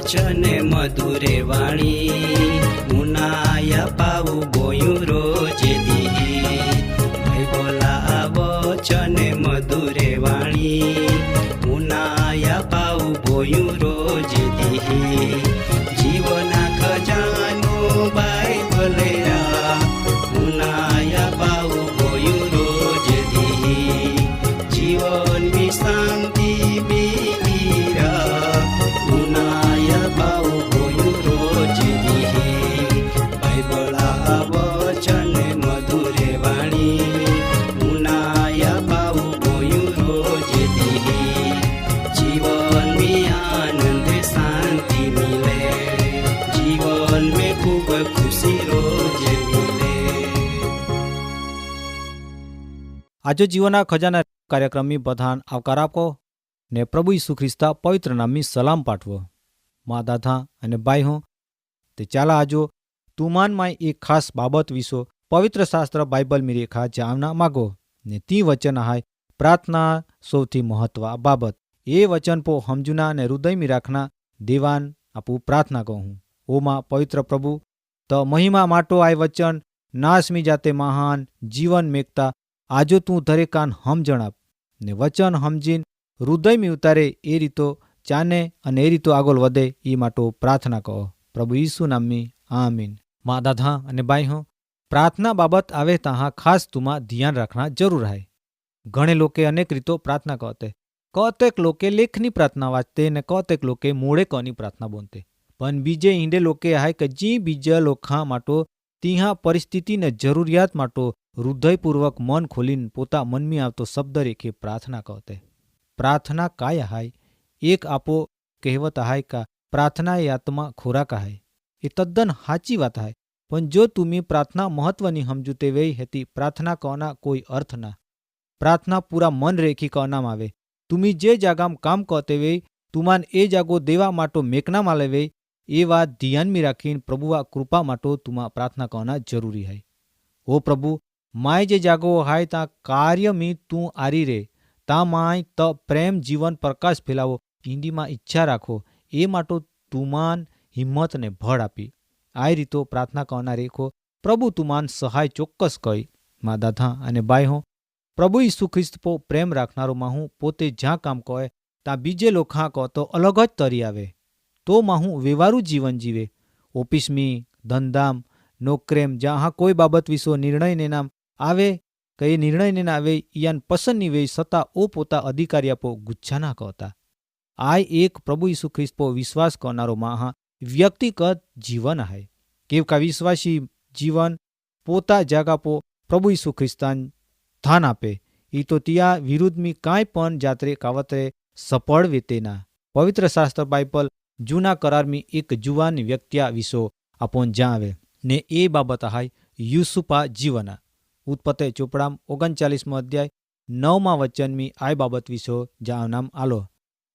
વચને મધુરે વાણી મુનાયા પાવું બોયું રોજે દી. ભાઈ બોલા વચને મધુરે વાણી મુનાયા પાવું બોયું રોજે દી. જીવના ખજાનો બાઇબલે મુનાયા પાવું બોયું રોજે દી. જીવનની શાંતિ આજે જીવનના ખજાના કાર્યક્રમની બધાન આવકાર આપો ને પ્રભુ ઈસુ ખ્રિસ્તા પવિત્ર નામની સલામ પાઠવો. મા દાદા અને ભાઈ હું તે ચાલા આજો તુમાનમાં એક ખાસ બાબત વિશો પવિત્ર શાસ્ત્ર બાઇબલ મી રેખા જાણના માગો ને તી વચન આહાય પ્રાર્થના સૌથી મહત્વ બાબત. એ વચન પો સમજુના ને હૃદય મી રાખના દેવાન આપું પ્રાર્થના કહું. ઓમાં પવિત્ર પ્રભુ તો મહિમા માટો આ વચન નાસમી જાતે મહાન જીવન મેકતા આજો તું દરેકાન સમજણ આપ ને વચન સમજીને હૃદયમી ઉતારે એ રીતો ચાને અને એ રીતો આગળ વધે એ માટો પ્રાર્થના કહો. પ્રભુ ઈસુ નામની આમીન. મા દાદા અને ભાઈ હું પ્રાર્થના બાબત આવે તાહા ખાસ તુમાં ધ્યાન રાખના જરૂર હૈ. ઘણે લોકે અનેક રીતો પ્રાર્થના કહતે. કતેક લોકે લેખની પ્રાર્થના વાંચતે ને કતેક લોકે મૂળે કની પ્રાર્થના બોલતે. પણ બીજે ઈંડે લોકે હાય કે જી બીજા લોખા માટો તીહા પરિસ્થિતિ ને જરૂરિયાત માટો હૃદયપૂર્વક મન ખોલીને પોતા મનમી આવતો શબ્દ રેખે પ્રાર્થના કહતે. પ્રાર્થના કાય હાય એક આપો કહેવત હાય કા પ્રાર્થના એ આત્મા ખોરાક હાય. એ તદ્દન સાચી વાત હાય. પણ જો તુમી પ્રાર્થના મહત્વની સમજુતે વેઈ હતી પ્રાર્થના કહોના કોઈ અર્થ ના. પ્રાર્થના પૂરા મન રેખી કહોનામ આવે. તુમી જે જાગામ કામ કહતે વેઈ તુમાન એ જાગો દેવા માટો મેકના માલે વેઈ એ વાત ધ્યાનમી રાખીને પ્રભુવા કૃપા માટો તુમા પ્રાર્થના કહોના જરૂરી હાય. ઓ પ્રભુ માય જે જાગો હાય તા કાર્યમી તું આરી રે તા માય ત પ્રેમ જીવન પ્રકાશ ફેલાવો ઈંડીમાં ઈચ્છા રાખો એ માટો તુમાન હિંમત ને ભળ આપી. આ રીતો પ્રાર્થના કહોના રેખો પ્રભુ તુમાન સહાય ચોક્કસ કહી. મા દાદા અને ભાઈ હું પ્રભુ ઈસુ ખ્રિસ્ત પો પ્રેમ રાખનારો માહું પોતે જ્યાં કામ કહે ત્યાં બીજે લોખા કહો તો અલગ જ તરી આવે. તો માહું વ્યવહારું જીવન જીવે. ઓફિસમી ધંધામ નોકરેમ જ્યાં કોઈ બાબત વિશો નિર્ણય ને નામ આવે કઈ નિર્ણય ને ના આવે યાન પસંદની વે સતા ઓ પોતા અધિકારી આપો ગુચ્છાના કહતા. આ એક પ્રભુ ઈસુ ખ્રિસ્ત પો વિશ્વાસ કરનારો માહા વ્યક્તિગત જીવન હાય. કેવકા વિશ્વાસી જીવન પોતા જાગા પો પ્રભુ ઈસુ ખ્રિસ્તાન સ્થાન આપે. એ તો ત્યાં વિરુદ્ધમી કાંઈ પણ જાત્રે કાવતરે સફળ વેતેના. પવિત્ર શાસ્ત્ર બાઇબલ જૂના કરારમી એક જુવાન વ્યક્તિયા વિશો આપોન જ્યાં આવે ને એ બાબત હાય યુસુફા જીવના. ઉત્પત્તિ ચોપડામ 39મો અધ્યાય 9મા વચનમી આ બાબત વિશો જ્યાં નામ આલો.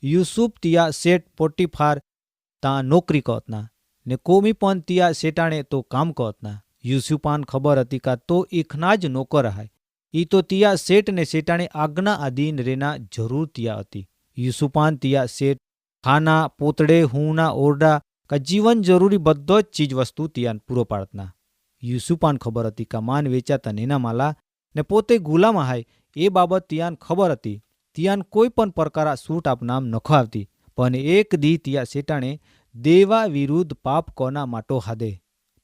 યુસુફ તિયા શેઠ પોટીફાર તા નોકરી કહતના ને કોમી પણ તિયા શેટાણે તો કામ કહતના. યુસુફાન ખબર હતી કા તો એકના જ નોકર હાય. ઈ તો તિયા શેઠ ને શેટાણે આજ્ઞા આધીન રેના જરૂર તિયા હતી. યુસુફાન તિયા શેઠ ખાના પોતડે હુંના ઓરડા કા જીવન જરૂરી બધો જ ચીજ વસ્તુ તિયાન પૂરો પાડતના. યુસુફાન ખબર હતી કા માન વેચાતા નેના માલા ને પોતે ગુલામ હાય એ બાબત તિયાન ખબર હતી. તિયાન કોઈ પણ પ્રકારા સૂટ આપનામ નખો આવતી. પણ એક દી તિયા શેટાણે દેવા વિરુદ્ધ પાપ કોના માટો હાદે.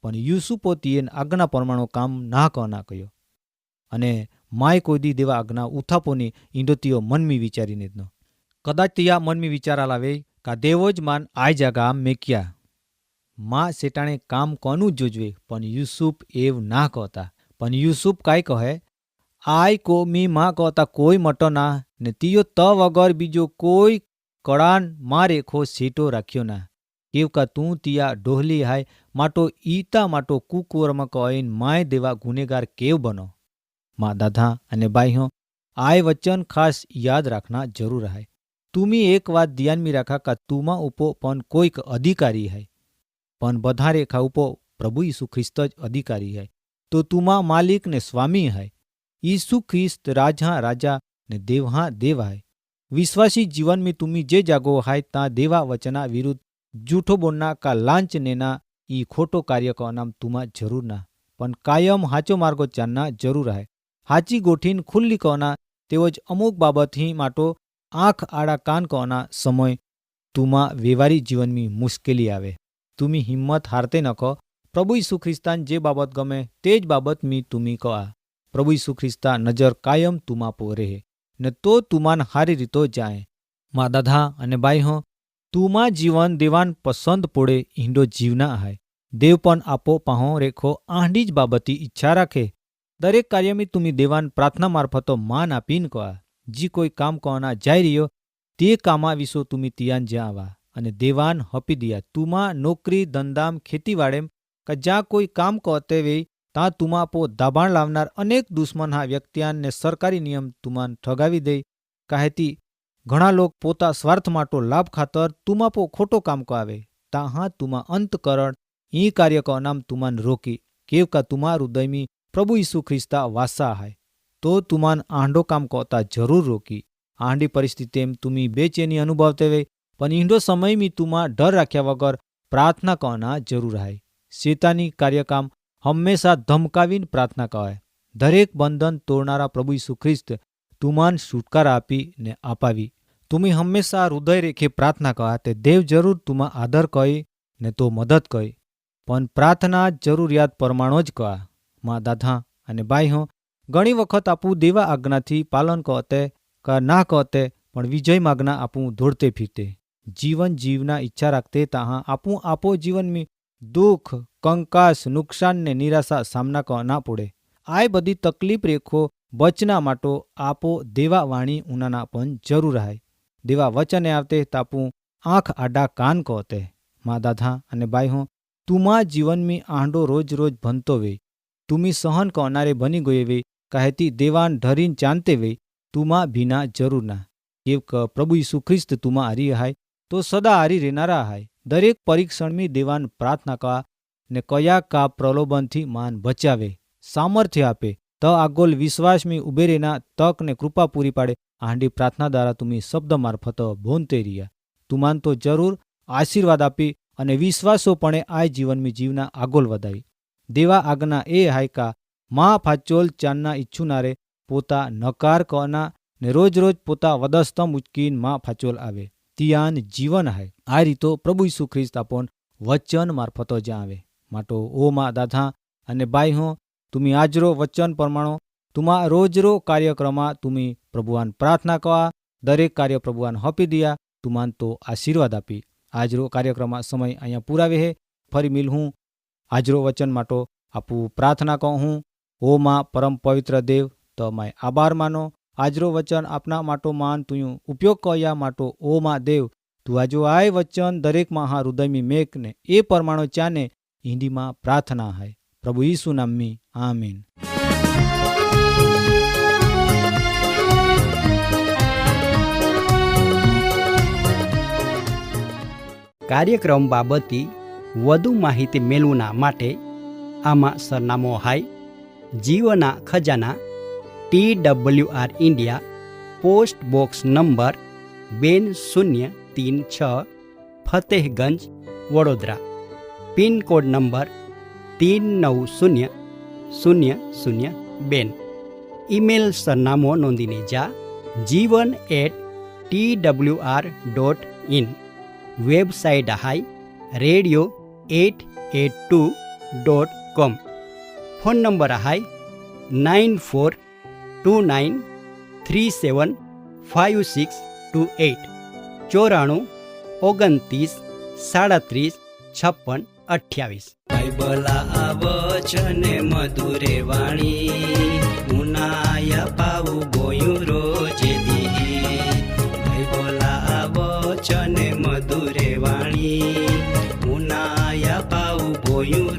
પણ યુસુફો તિયેન આજ્ઞા પરમાણો કામ ના કોના કહ્યો. અને માય કોઈ દી દેવા આજ્ઞા ઉથાપોની ઈંડોતીઓ મનમી વિચારીને જ ન. કદાચ તિયા મનમી વિચારા લાવે કા દેવો જ માન આ જાગા મેક્યા. માં શેટાણે કામ કોનું જોજવે પણ યુસુફ એવ ના કહતા. પણ યુસુફ કાંઈ કહે આય કો મી માં કહતા કોઈ મટો ના ને તીયો ત વગર બીજો કોઈ કળાન માં રેખો સેટો રાખ્યો ના કેવકા તું તિયા ડોહલી હાય માટો ઈતા માટો કુકુર્મ કહીન માય દેવા ગુનેગાર કેવ બનો. માં દાદા અને બાઈઓ આય વચન ખાસ યાદ રાખના જરૂર હાય. તુમી એક વાત ધ્યાન મી રાખા કા તુમા ઉપો પણ કોઈક અધિકારી હાય પણ બધા રેખા ઉપો પ્રભુ ઈસુ ખ્રિસ્ત જ અધિકારી હાય. તો તુમા માલિક ને સ્વામી હાય. ઈસુ ખ્રિસ્ત રાજા રાજા ને દેવहा દેવ હાય. વિશ્વાસી जीवन में तुम्ही जे जागो हाय ता देवा वचना विरुद्ध जूठो बोलना का लांच नेना ई खोटो कार्य का नाम तुमा जरूर ना पण कायम हाचो मार्गो चालना जरूर है. हाची गोठीन खुल्ली कहना तेवज अमुक बाबत ही माटो आँख आड़ा कान कहना समय तुमा व्यवहारिक जीवन में मुश्केली आवे. तुम्ही हिम्मत हारते नको. प्रभु ईसु ख्रिस्तान जे बाबत गमे तेज बाबत में तुम्ही कहा. प्रभु ईसु ख्रिस्ता नजर कायम तुमा पो रहे ને તો તુમાન હારી રીતો જાય. માં દાદા અને બાઈ હો તુમા જીવન દેવાન પસંદ પોડે ઈંડો જીવના હાય. દેવ પણ આપો પાહો રેખો આંડી જ બાબતી ઈચ્છા રાખે. દરેક કાર્યમાં તુમી દેવાન પ્રાર્થના મારફતો માન આપીને કહા. જી કોઈ કામ કહના જાય રહ્યો તે કામા વિશો તુમી તિયાન જ્યાં આવા અને દેવાન હપી દિયા. તુમા નોકરી ધંધામ ખેતીવાડેમ કે જ્યાં કોઈ કામ કહતે વે તા તુમા પો દાબાણ લાવનાર અનેક દુશ્મન હા વ્યક્તિયાન ને સરકારી નિયમ તુમાન ઠગાવી દે. કાહેતી ઘણા લોક પોતા સ્વાર્થ માટો લાભ ખાતર તુમા પો ખોટો કામ કો આવે. તા હા તુમા અંતકરણ ઈ કાર્ય કો નામ તુમાન રોકી કેવકા તુમા હૃદયમી પ્રભુ ઈસુ ખ્રિસ્તા વાસા હાય. તો તુમાન આંડો કામ કોતા જરૂર રોકી. આંડી પરિસ્થિતિમ તુમી બેચેની અનુભવતે વે પણ ઈંડો સમયમી તુમા ડર રાખ્યા વગર પ્રાર્થના કોના જરૂર હાય. શેતાની કાર્યકામ હંમેશા ધમકાવીને પ્રાર્થના કહેવાય. દરેક બંધન તોડનારા પ્રભુ ઈસુ ખ્રિસ્ત તુમાન છુટકારા આપી ને અપાવી. તુમી હંમેશા હૃદય રેખે પ્રાર્થના કહા તે દેવ જરૂર તુમા આદર કહી ને તો મદદ કહી પણ પ્રાર્થના જરૂરિયાત પરમાણો જ કહા. માં દાદા અને બાઈ હો ઘણી વખત આપું દેવા આજ્ઞાથી પાલન કહતે કા ના કહતે પણ વિજય માગના આપું દોડતે ફીરતે. જીવન જીવના ઈચ્છા રાખતે તાહા આપું આપો જીવનમી દુઃખ કંકાસ નુકસાન ને નિરાશા સામના ક ના પડે. આ બધી તકલીફ રેખો બચના માટો આપો દેવા વાણી ઉનાના પણ જરૂર હાય. દેવા વચને આવતે તાપું આંખ આડા કાન કહતે. માં દાદા અને બાઈ હો તુમા જીવનમી આંડો રોજ રોજ ભનતો વે તુમી સહન કરનારે બની ગયે વે કહેતી દેવાન ઢરીન ચાંતે વે તુમા ભીના જરૂર ના. કેવક પ્રભુ ઈસુ ખ્રિસ્ત તુમા હારી હાય તો સદા હારી રહેનારા હાય. દરેક પરીક્ષણમી દેવાન પ્રાર્થના કા ને કયા કા પ્રલોભનથી માન બચાવે સામર્થ્ય આપે તો આગોલ વિશ્વાસમી ઉભે રેના તક ને કૃપા પૂરી પાડે. આંડી પ્રાર્થના દ્વારા તુમી શબ્દ મારફત ભોનતે રહ્યા. તુમાન તો જરૂર આશીર્વાદ આપી અને વિશ્વાસોપણે આ જીવનમી જીવના આગોલ વધાવી. દેવા આજ્ઞા એ હાય કા મા ફાચોલ ચાંદના ઈચ્છુનારે પોતા નકાર કના ને રોજ રોજ પોતા વદસ્તમ ઉચકીન મા ફાચોલ આવે. તિયાન જીવન હાય. આ રીતો પ્રભુ ઈસુ ખ્રિસ્ત આપણ વચન મારફતો જ્યાં આવે. માટો ઓ માં દાદા અને બાઈ હો તુમી આજરો વચન પ્રમાણો તુમા રોજરો કાર્યક્રમા તુમી પ્રભુવાન પ્રાર્થના કહા. દરેક કાર્ય પ્રભુવાન હપી દિયા. તુમાન તો આશીર્વાદ આપી. આજરો કાર્યક્રમા સમય અહીંયા પુરાવે હે. ફરી મિલહું આજરો વચન માટો આપું પ્રાર્થના કહું. ઓ માં પરમ પવિત્ર દેવ તો માય આભાર માનો. આજરો વચન આપના માટો માન તું ઉપયોગ કયા માટો ઓ માં દેવ તું આજો આય વચન દરેક માં હા હૃદયમી મેક ને એ પરમાણો ચાને હિન્દીમાં પ્રાર્થના હાય. પ્રભુ ઈસુ નામમી આમીન. કાર્યક્રમ બાબતે વધુ માહિતી મેળવવા માટે આમાં સરનામો હાય જીવના ખજાના TWR India post box number 2036 Fatehganj Vadodara pin code number 390002. Email સરનામો નોંધીને જા jivan@twr.in. વેબસાઇટ હાય radio882.com. ફોન નંબર હાય 9429375628 94 29 37 56 28. બાઇબલ વચને મધુરે વાણી મુનાયા પાવું ગોયું રોજે દી ભાઈ બોલા વચને મધુરે વાણી મુનાયા પાવું ગોયું